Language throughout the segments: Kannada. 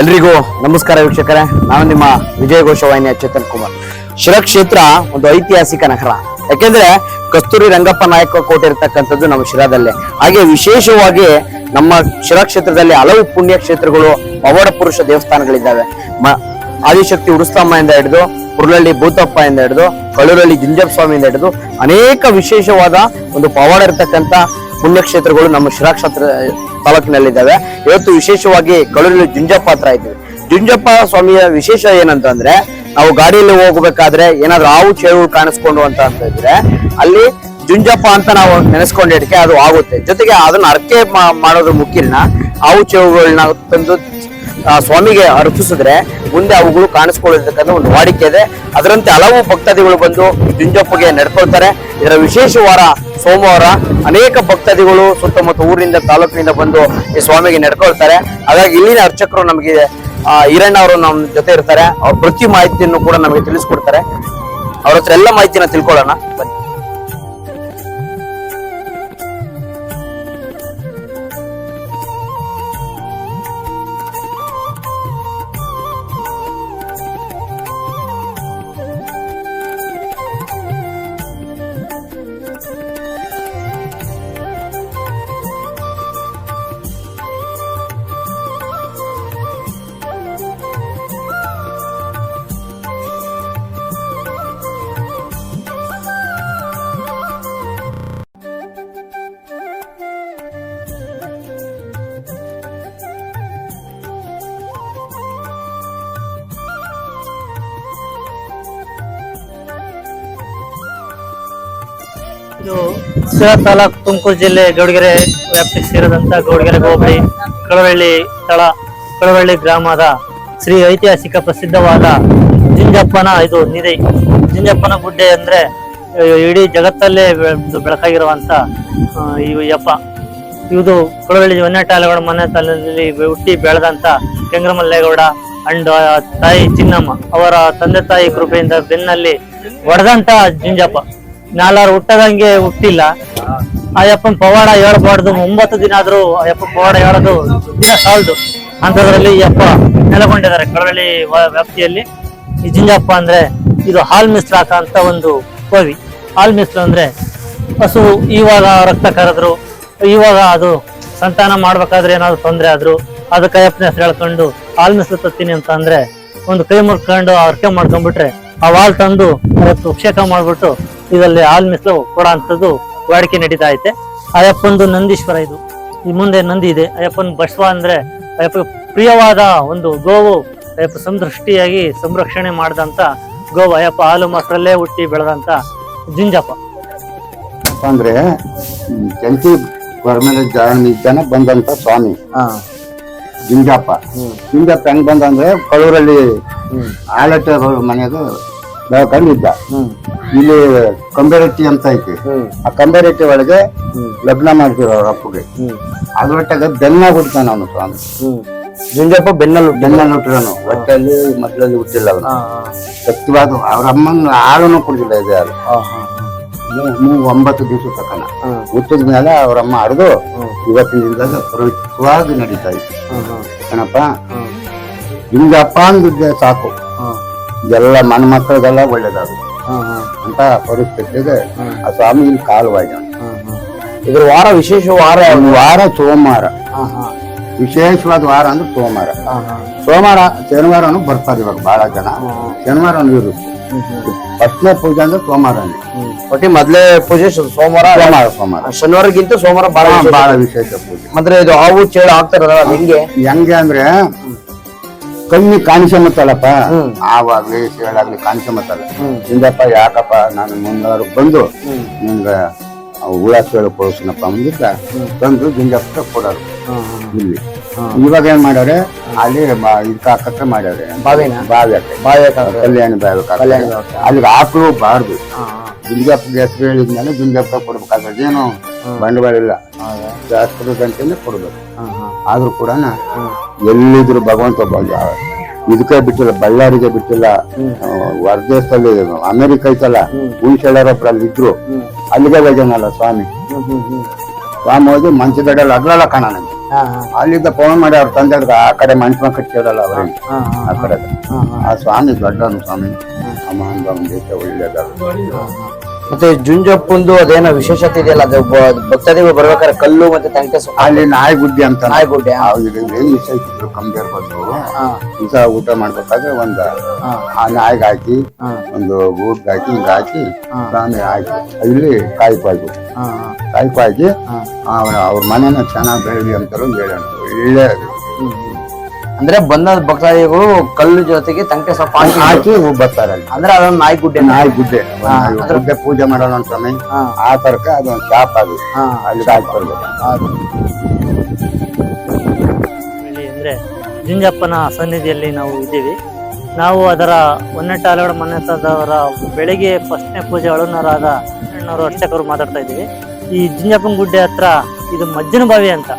ಎಲ್ರಿಗೂ ನಮಸ್ಕಾರ ವೀಕ್ಷಕರೇ, ನಾನು ನಿಮ್ಮ ವಿಜಯ ಘೋಷವಾಹಿನಿಯ ಚೇತನ್ ಕುಮಾರ್. ಶಿರಾ ಕ್ಷೇತ್ರ ಒಂದು ಐತಿಹಾಸಿಕ ನಗರ. ಯಾಕೆಂದ್ರೆ ಕಸ್ತೂರಿ ರಂಗಪ್ಪ ನಾಯಕ ಕೋಟೆ ಇರತಕ್ಕಂಥದ್ದು ನಮ್ಮ ಶಿರಾದಲ್ಲೇ. ಹಾಗೆ ವಿಶೇಷವಾಗಿ ನಮ್ಮ ಶಿರಾ ಕ್ಷೇತ್ರದಲ್ಲಿ ಹಲವು ಪುಣ್ಯ ಕ್ಷೇತ್ರಗಳು, ಪವಾಡ ಪುರುಷ ದೇವಸ್ಥಾನಗಳಿದ್ದಾವೆ. ಆದಿಶಕ್ತಿ ಉರುಸ್ತಮ್ಮಯಿಂದ ಹಿಡಿದು ಕುರ್ಲಳ್ಳಿ ಭೂತಪ್ಪ ಇಂದ ಹಿಡಿದು ಕಳೂರಳ್ಳಿ ಜುಂಜಪ್ಪ ಸ್ವಾಮಿಯಿಂದ ಹಿಡಿದು ಅನೇಕ ವಿಶೇಷವಾದ ಒಂದು ಪವಾಡ ಇರತಕ್ಕಂತ ಪುಣ್ಯಕ್ಷೇತ್ರಗಳು ನಮ್ಮ ಶಿರಾ ಕ್ಷೇತ್ರ ತಾಲೂಕಿನಲ್ಲಿದ್ದಾವೆ. ಇವತ್ತು ವಿಶೇಷವಾಗಿ ಕಳೂರಳ್ಳಿ ಜುಂಜಪ್ಪ ಹತ್ರ ಇದ್ದೀವಿ. ಜುಂಜಪ್ಪ ಸ್ವಾಮಿಯ ವಿಶೇಷ ಏನಂತಂದ್ರೆ, ನಾವು ಗಾಡಿಯಲ್ಲಿ ಹೋಗ್ಬೇಕಾದ್ರೆ ಏನಾದ್ರು ಹಾವು ಚೇಳುಗಳು ಕಾಣಿಸ್ಕೊಂಡು ಅಂತ ಇದ್ರೆ ಅಲ್ಲಿ ಜುಂಜಪ್ಪ ಅಂತ ನಾವು ನೆನೆಸ್ಕೊಂಡಿದ್ದಕ್ಕೆ ಅದು ಆಗುತ್ತೆ. ಜೊತೆಗೆ ಅದನ್ನ ಅರ್ಕೆ ಮಾಡೋದ್ರ ಮುಖ್ಯನ ಹಾವು ಚೇಳುಗಳನ್ನ ತಂದು ಸ್ವಾಮಿಗೆ ಅರ್ಪಿಸಿದ್ರೆ ಮುಂದೆ ಅವುಗಳು ಕಾಣಿಸ್ಕೊಳ್ಳತಕ್ಕಂಥ ಒಂದು ವಾಡಿಕೆ ಇದೆ. ಅದರಂತೆ ಹಲವು ಭಕ್ತಾದಿಗಳು ಬಂದು ಜುಂಜಪ್ಪಗೆ ನಡ್ಕೊಳ್ತಾರೆ. ಇದರ ವಿಶೇಷ ವಾರ ಸೋಮವಾರ ಅನೇಕ ಭಕ್ತಾದಿಗಳು ಸುತ್ತಮುತ್ತ ಊರಿನಿಂದ ತಾಲೂಕಿನಿಂದ ಬಂದು ಈ ಸ್ವಾಮಿಗೆ ನಡ್ಕೊಳ್ತಾರೆ. ಹಾಗಾಗಿ ಇಲ್ಲಿನ ಅರ್ಚಕರು ನಮಗೆ ಈರಣ್ಣ ಅವರು ನಮ್ಮ ಜೊತೆ ಇರ್ತಾರೆ. ಅವ್ರ ಪ್ರತಿ ಮಾಹಿತಿಯನ್ನು ಕೂಡ ನಮಗೆ ತಿಳಿಸ್ಕೊಡ್ತಾರೆ. ಅವ್ರ ಹತ್ರ ಎಲ್ಲ ಮಾಹಿತಿನ ತಿಳ್ಕೊಳ್ಳೋಣ ಬನ್ನಿ. ಇದು ಶಿರಾ ತಾಲೂಕು ತುಮಕೂರು ಜಿಲ್ಲೆ ಗೌಡಗೆರೆ ವ್ಯಾಪ್ತಿಗೆ ಸೇರಿದಂತ ಗೌಡಗೆರೆ ಹೋಬಳಿ ಕಳವಳ್ಳಿ ಗ್ರಾಮದ ಶ್ರೀ ಐತಿಹಾಸಿಕ ಪ್ರಸಿದ್ಧವಾದ ಜುಂಜಪ್ಪನ ಇದು ನಿಧಿ. ಜುಂಜಪ್ಪನ ಗುಡ್ಡೆ ಅಂದ್ರೆ ಇಡೀ ಜಗತ್ತಲ್ಲೇ ಬೆಳಕಾಗಿರುವಂತ ಈ ಯಪ್ಪ. ಇದು ಕಳವಳ್ಳಿ ವನ್ಯಟಾಲೆಗೌಡ ಮನೆ ತಾಲೂಕಿನಲ್ಲಿ ಹುಟ್ಟಿ ಬೆಳೆದಂತ ಕೆಂಗ್ರಮಲ್ಲೇಗೌಡ ಅಂಡ್ ತಾಯಿ ಚಿನ್ನಮ್ಮ ಅವರ ತಂದೆ ತಾಯಿ ಕೃಪೆಯಿಂದ ಬೆನ್ನಲ್ಲಿ ಹೊಡೆದಂತ ಜುಂಜಪ್ಪ. ನಾಲ್ವರು ಹುಟ್ಟದಂಗೆ ಹುಟ್ಟಿಲ್ಲ. ಅಯ್ಯಪ್ಪನ ಪವಾಡ ಹೇಳ್ಬಾರ್ದು. 9 ದಿನ ಆದ್ರೂ ಅಯ್ಯಪ್ಪ ಪವಾಡ ಹೇಳೋದು ದಿನ ಸಾಲದು ಅಂತದ್ರಲ್ಲಿ ಯಪ್ಪ ನೆಲೆಗೊಂಡಿದ್ದಾರೆ ಕಳವಳ್ಳಿ ವ್ಯಾಪ್ತಿಯಲ್ಲಿ. ಈ ಜುಂಜಪ್ಪ ಅಂದ್ರೆ ಇದು ಹಾಲ್ ಮಿಶ್ರ ಅಂತ ಒಂದು ಕವಿ. ಹಾಲ್ ಮಿಶ್ರ ಅಂದ್ರೆ ಹಸು ಇವಾಗ ರಕ್ತ ಕರೆದ್ರು, ಇವಾಗ ಅದು ಸಂತಾನ ಮಾಡ್ಬೇಕಾದ್ರೆ ಏನಾದ್ರು ತೊಂದ್ರೆ ಆದ್ರು ಅದಕ್ಕೆ ಅಯ್ಯಪ್ಪನ ಹೆಸರು ಹೇಳ್ಕೊಂಡು ಹಾಲ್ ಮಿಶ್ರ ತತ್ತೀನಿ ಅಂತ ಅಂದ್ರೆ ಒಂದು ಕೈ ಮುರ್ಕೊಂಡು ಅರ್ಕೆ ಮಾಡ್ಕೊಂಡ್ಬಿಟ್ರೆ ಆ ಹಾಲ್ ತಂದು ಅವತ್ತು ಅಭಿಷೇಕ ಮಾಡ್ಬಿಟ್ಟು ಇದರಲ್ಲಿ ಹಾಲ್ ಮಿಸ್ಲು ಕೊಡೋ ಅಂಥದ್ದು ವಾಡಿಕೆ ನಡೀತಾ ಐತೆ. ಅಯ್ಯಪ್ಪಂದು ನಂದೀಶ್ವರ ಇದು. ಈ ಮುಂದೆ ನಂದಿ ಇದೆ. ಅಯ್ಯಪ್ಪನ ಬಸವ ಅಂದ್ರೆ ಅಯ್ಯಪ್ಪ ಪ್ರಿಯವಾದ ಒಂದು ಗೋವು. ಅಯ್ಯಪ್ಪ ಸಂದೃಷ್ಟಿಯಾಗಿ ಸಂರಕ್ಷಣೆ ಮಾಡಿದಂತ ಗೋವು. ಅಯ್ಯಪ್ಪ ಹಾಲು ಮೊಸರಲ್ಲೇ ಹುಟ್ಟಿ ಬೆಳೆದಂತ ಜುಂಜಪ್ಪ ಅಂದ್ರೆ ಜಂಟಿ ಜನ ಬಂದಂತ ಸ್ವಾಮಿ ಜುಂಜಪ್ಪ. ಜುಂಜಪ್ಪ ಹೆಂಗ್ ಬಂದಂದ್ರೆ ಕಳೂರಲ್ಲಿ ಆಲಟ ಮನೆಗೆ ಬೆಳ್ಕೊಂಡಿದ್ದ. ಇಲ್ಲಿ ಕಂಬೆರೆಟ್ಟಿ ಅಂತ ಐತಿ. ಆ ಕಂಬೆರೆಟ್ಟಿ ಒಳಗೆ ಲಗ್ನ ಮಾಡ್ತಿರೋ ಅವ್ರ ಅಪ್ಪಗೆ. ಅದ್ರೊಟ್ಟಿಗೆ ಬೆನ್ನ ಹುಡ್ತಾನ ಅವನು ಸ್ವಾಮಿ. ಜುಂಜಪ್ಪ ಬೆನ್ನಲ್ಲಿ ಹುಟ್ಟಿರೋನು. ಹೊಟ್ಟೆಯಲ್ಲಿ ಮಕ್ಕಳಲ್ಲಿ ಹುಟ್ಟಿಲ್ಲ ಅವನು. ಸತ್ಯವಾದ ಅವ್ರ ಅಮ್ಮನ ಹಾಲನ್ನು ಕುಡಿದಿಲ್ಲ ಇದೆ. ಅದು 9 ದಿವಸ ತಕನ ಹುಟ್ಟಿದ ಮೇಲೆ ಅವ್ರಮ್ಮ ಹರಿದು ಇವತ್ತಿನ ದಿನದಾಗ ಪವಿತ್ರವಾಗಿ ನಡೀತಾ ಇತ್ತು. ಏನಪ್ಪ ಜುಂಜಪ್ಪ ಅಂದಿದ್ದೆ ಸಾಕು, ಎಲ್ಲ ಮನ ಮಕ್ಕಳಿಗೆಲ್ಲ ಒಳ್ಳೇದಾಗುತ್ತೆ ಅಂತ ಪರಿಸ್ಥಿತಿಗೆ ಆ ಸ್ವಾಮಿ ಇಲ್ಲಿ ಕಾಲವಾಗಿ. ಇದ್ರ ವಾರ ವಿಶೇಷ ವಾರ ಸೋಮವಾರ. ವಿಶೇಷವಾದ ವಾರ ಅಂದ್ರೆ ಸೋಮವಾರ. ಶನಿವಾರನು ಬರ್ತಾರೆ ಇವಾಗ ಬಹಳ ಜನ. ಶನಿವಾರ ಇರುತ್ತೆ. ಫಸ್ಟ್ನೇ ಪೂಜೆ ಅಂದ್ರೆ ಸೋಮವಾರ. ಒಟ್ಟಿ ಮೊದ್ಲೇ ಪೂಜೆ ಸೋಮವಾರ. ಶನಿವಾರಕ್ಕಿಂತ ಸೋಮವಾರ ಬಹಳ ವಿಶೇಷ ಪೂಜೆ. ಮತ್ತೆ ಇದು ಹಾವು ಚೇಳು ಆಗ್ತಾರಲ್ಲ ಹೆಂಗೆ ಅಂದ್ರೆ ಕಣ್ಣಿ ಕಾಣಿಸಮತ್ತಲ್ಲಪ್ಪ, ಆವಾಗ್ಲಿ ಸೇಳಾಗ್ಲಿ ಕಾಣಿಸಮತ್ತಲ್ಲ. ಹಿಂದಪ್ಪ ಯಾಕಪ್ಪ ನಾನು ಮುಂದಾರು ಬಂದು ನಿಮ್ಗ ಹುಳ ಸೇಳು ಕೊಡಿಸ್ನಪ್ಪ ಮುಂದಿದ್ದ ಬಂದು ಜುಂಜಪ್ಪ ಕೊಡೋರು. ಇಲ್ಲಿ ಇವಾಗ ಏನ್ ಮಾಡ್ಯಾರೆ, ಅಲ್ಲಿ ಇದಕ್ಕೆ ಹಾಕತ್ರ ಮಾಡ್ಯಾರೆ ಬಾವಿ ಕಲ್ಯಾಣಿ ಬಾವಿ. ಅಲ್ಲಿಗೆ ಹಾಕಲು ಬಾರ್ದು. ಜುಂಜಪ್ಪಗೆ ಹೆಸರು ಹೇಳಿದ್ಮೇಲೆ ಜುಂಜಪ್ಪ ಕೊಡ್ಬೇಕಾದ್ರೆ ಏನು ಬಂಡವಾಳ ಇಲ್ಲ, ಶಾಸ್ತ್ರದ ಗಂಟೆನೆ ಕೊಡ್ಬೇಕು. ಆದ್ರೂ ಕೂಡ ಎಲ್ಲಿದ್ರು ಭಗವಂತ ಇದಕ್ಕೆ ಬಿಟ್ಟಿಲ್ಲ, ಬಳ್ಳಾರಿಗೆ ಬಿಟ್ಟಿಲ್ಲ, ಹೊರದೇಶದಲ್ಲಿ ಅಮೆರಿಕ ಐತಲ್ಲ, ಹುಣಸೆಳ್ಳರೊಬ್ರು ಅಲ್ಲಿ ಇದ್ರು, ಅಲ್ಲಿಗೆ ಹೋಗ್ಯಾನಲ್ಲ ಸ್ವಾಮಿ. ಸ್ವಾಮಿ ಹೋಗಿ ಮಂಚಗಡಲ್ಲಿ ಅಗ್ಲಲ್ಲ ಕಾಣ ನಂಗೆ. ಹಾ ಹಾ ಅಲ್ಲಿದ್ದ ಫೋನ್ ಮಾಡಿ ಅವ್ರ ತಂದೆ ಆ ಕಡೆ ಮನುಷ್ಯ ಕಟ್ಸಿರಲ್ಲ ಅವ್ರಿಗೆ ಹಾ ಹಾ ಆ ಕಡೆ ಹಾ ಹಾ ಆ ಸ್ವಾಮಿ ದೊಡ್ಡವನು ಸ್ವಾಮಿ ಅಮ್ಮನ ದೇಶ ಒಳ್ಳೇದ. ಮತ್ತೆ ಜುಂಜಪ್ಪಂದು ಅದೇನೋ ವಿಶೇಷತೆ ಇದೆಯಲ್ಲ, ಅದು ಭಕ್ತಾದಿಗಳು ಬರ್ಬೇಕಾದ್ರೆ ಕಲ್ಲು ಮತ್ತೆ ತಂಟೆ ಅಲ್ಲಿ ನಾಯಿ ಗುಡ್ಡೆ ಅಂತ ನಾಯಿಗುಡ್ಡೆ. ಏನ್ ವಿಷಯ ಇದ್ರು ಕಮ್ಮಿ ಇರ್ಬೋದು. ದಿವಸ ಊಟ ಮಾಡ್ಬೇಕಾದ್ರೆ ಆ ನಾಯಿಗೆ ಹಾಕಿ ಒಂದು ಗೂಡ್ಗೆ ಹಾಕಿ ಹಿಂಗ ಹಾಕಿ ಸ್ವಾಮಿ ಹಾಕಿ ಇಲ್ಲಿ ಕಾಯ್ಪಾಯ್ತು ಕಾಯ್ಪಾಕಿ ಅವ್ರ ಮನೇನ ಚೆನ್ನಾಗಿ ಬೆಳಲಿ ಅಂತಾರು ಹೇಳೋಣ. ಒಳ್ಳೆ ಅಂದ್ರೆ ಬಂದ ಭಕ್ತಾದಿಗಳು ಕಲ್ಲು ಜೊತೆಗೆ ತಂಟೆ ಸೊಪ್ಪು ಹಾಕಿ ಬರ್ತಾರೆ ಅಲ್ಲಿ. ಅಂದ್ರೆ ಅದೊಂದು ನಾಯಿಗುಡ್ಡೆ. ನಾಯಿ ಗುಡ್ಡೆ ಗುಡ್ಡೆ ಪೂಜೆ ಮಾಡೋಣ ಸ್ವಾಮಿ ಆ ತರಕ ಅದೊಂದು ಶಾಪ್ ಅದು ಅಲ್ಲಿ ಹಾಕಿ ಬರ್ಬೇಕು. ಅಂದ್ರೆ ಜುಂಜಪ್ಪನ ಸನ್ನಿಧಿಯಲ್ಲಿ ನಾವು ಇದ್ದೀವಿ. ನಾವು ಅದರ ಹೊನ್ನೆಟ್ಟ ಆಲಗಡ ಮನೆತದವರ ಬೆಳಿಗ್ಗೆ ಫಸ್ಟ್ನೇ ಪೂಜೆ ಒಳನರಾದ ಅಣ್ಣವರು ಅರ್ಚಕರು ಮಾತಾಡ್ತಾ ಇದ್ದೀವಿ. ಈ ಜುಂಜಪ್ಪನ ಗುಡ್ಡೆ ಹತ್ರ ಇದು ಮಜ್ಜನ ಬಾವಿ ಅಂತ.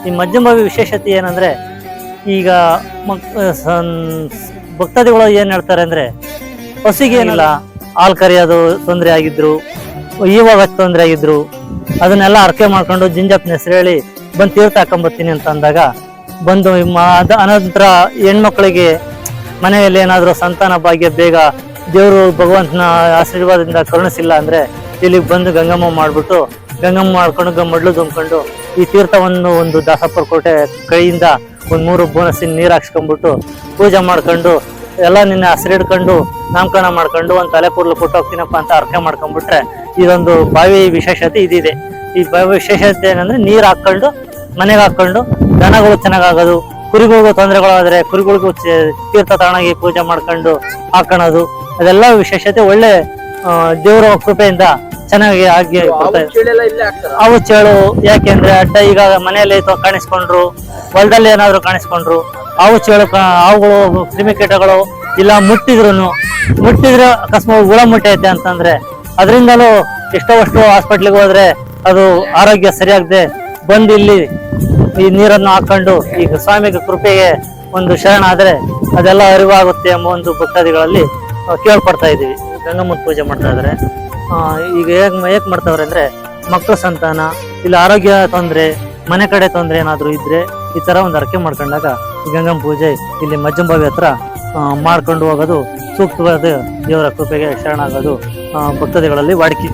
ಈ ಮಜ್ಜನ ಬಾವಿ ವಿಶೇಷತೆ ಏನಂದ್ರೆ, ಈಗ ಭಕ್ತಾದಿಗಳು ಏನ್ ಹೇಳ್ತಾರೆ ಅಂದ್ರೆ, ಹಸಿಗೆ ಏನಿಲ್ಲ ಹಾಲು ಕರಿಯೋದು ತೊಂದರೆ ಆಗಿದ್ರು, ಇವಾಗ ತೊಂದರೆ ಆಗಿದ್ರು, ಅದನ್ನೆಲ್ಲ ಅರ್ಕೆ ಮಾಡ್ಕೊಂಡು ಜುಂಜಪ್ಪನ ಹೆಸರು ಹೇಳಿ ಬಂದು ತೀರ್ಥ ಹಾಕೊಂಬರ್ತೀನಿ ಅಂತ ಅಂದಾಗ ಬಂದು ಅನಂತರ ಹೆಣ್ಮಕ್ಳಿಗೆ ಮನೆಯಲ್ಲಿ ಏನಾದ್ರು ಸಂತಾನ ಭಾಗ್ಯ ಬೇಗ ದೇವರು ಭಗವಂತನ ಆಶೀರ್ವಾದದಿಂದ ಕರುಣಿಸಿಲ್ಲ ಅಂದ್ರೆ ಇಲ್ಲಿಗೆ ಬಂದು ಗಂಗಮ್ಮ ಮಾಡ್ಬಿಟ್ಟು ಗಂಗಮ್ಮ ಮಾಡ್ಕೊಂಡು ಮಡ್ಲು ತುಂಬ್ಕೊಂಡು ಈ ತೀರ್ಥವನ್ನು ಒಂದು ದಾಸಪ್ಪರ ಕೋಟೆ ಕೈಯಿಂದ ಒಂದ್ 3 ಬೋನಸಿನ ನೀರ್ ಹಾಕ್ಸ್ಕೊಂಡ್ಬಿಟ್ಟು ಪೂಜೆ ಮಾಡ್ಕೊಂಡು ಎಲ್ಲ ನಿನ್ನೆ ಹಸಿರಿಡ್ಕೊಂಡು ನಾಮಕರಣ ಮಾಡ್ಕೊಂಡು ಒಂದ್ ತಲೆ ಕೂರ್ಲು ಕೊಟ್ಟು ಹೋಗ್ತೀನಪ್ಪ ಅಂತ ಅರ್ಕೆ ಮಾಡ್ಕೊಂಡ್ಬಿಟ್ರೆ ಇದೊಂದು ಬಾವಿ ವಿಶೇಷತೆ ಇದಿದೆ. ಈ ಬಾವಿ ವಿಶೇಷತೆ ಏನಂದ್ರೆ ನೀರ್ ಹಾಕೊಂಡು ಮನೆಗೆ ಹಾಕೊಂಡು ದನಗಳು ಚೆನ್ನಾಗಾಗೋದು, ಕುರಿಗಳಿಗೂ ತೊಂದರೆಗಳಾದ್ರೆ ಕುರಿಗಳಿಗೂ ತೀರ್ಥ ತಗೊಂಡೋಗಿ ಪೂಜೆ ಮಾಡ್ಕೊಂಡು ಹಾಕೋಣದು, ಅದೆಲ್ಲ ವಿಶೇಷತೆ ಒಳ್ಳೆ ದೇವರ ಕೃಪೆಯಿಂದ ಚೆನ್ನಾಗಿ ಆಗಿ ಅವು ಚೇಳು. ಯಾಕೆಂದ್ರೆ ಅಡ್ಡ ಈಗ ಮನೆಯಲ್ಲಿ ಕಾಣಿಸ್ಕೊಂಡ್ರು, ಹೊಲದಲ್ಲಿ ಏನಾದ್ರು ಕಾಣಿಸ್ಕೊಂಡ್ರು, ಅವು ಚೇಳು ಅವುಗಳು ಕ್ರಿಮಿಕೀಟಗಳು ಇಲ್ಲ ಮುಟ್ಟಿದ್ರೆ ಅಕಸ್ಮಾತ್ ಹುಳ ಮುಟ್ಟೈತೆ ಅಂತಂದ್ರೆ ಅದರಿಂದಲೂ ಎಷ್ಟೋ ಹಾಸ್ಪಿಟ್ಲಿಗೆ ಹೋದ್ರೆ ಅದು ಆರೋಗ್ಯ ಸರಿಯಾಗದೆ ಬಂದು ಇಲ್ಲಿ ಈ ನೀರನ್ನು ಹಾಕೊಂಡು ಈಗ ಸ್ವಾಮಿಗೆ ಕೃಪೆಗೆ ಒಂದು ಶರಣ ಆದ್ರೆ ಅದೆಲ್ಲ ಅರಿವಾಗುತ್ತೆ ಎಂಬ ಒಂದು ಭಕ್ತಾದಿಗಳಲ್ಲಿ ಕೇಳ್ಪಡ್ತಾ ಇದೀವಿ. ಗಂಗಮ್ಮನ ಪೂಜೆ ಮಾಡ್ತಾ ಇದಾರೆ. ಈಗ ಹೇಗ್ ಮಾಡ್ತಾವ್ರೆ ಅಂದ್ರೆ, ಮಕ್ಕಳ ಸಂತಾನ ಇಲ್ಲ ಆರೋಗ್ಯ ತೊಂದ್ರೆ, ಮನೆ ಕಡೆ ತೊಂದ್ರೆ ಏನಾದ್ರು ಇದ್ರೆ ಈ ತರ ಒಂದು ಅರ್ಕೆ ಮಾಡ್ಕೊಂಡಾಗ ಈ ಗಂಗಮ್ಮ ಪೂಜೆ ಇಲ್ಲಿ ಮಜ್ಜಂಬಾವಿ ಹತ್ರ ಮಾಡ್ಕೊಂಡು ಹೋಗೋದು ಸೂಕ್ತವಾದ ದೇವರ ಕೃಪೆಗೆ ಶರಣಾಗೋದು ಭಕ್ತಾದಿಗಳಲ್ಲಿ ವಾಡಿಕೆ.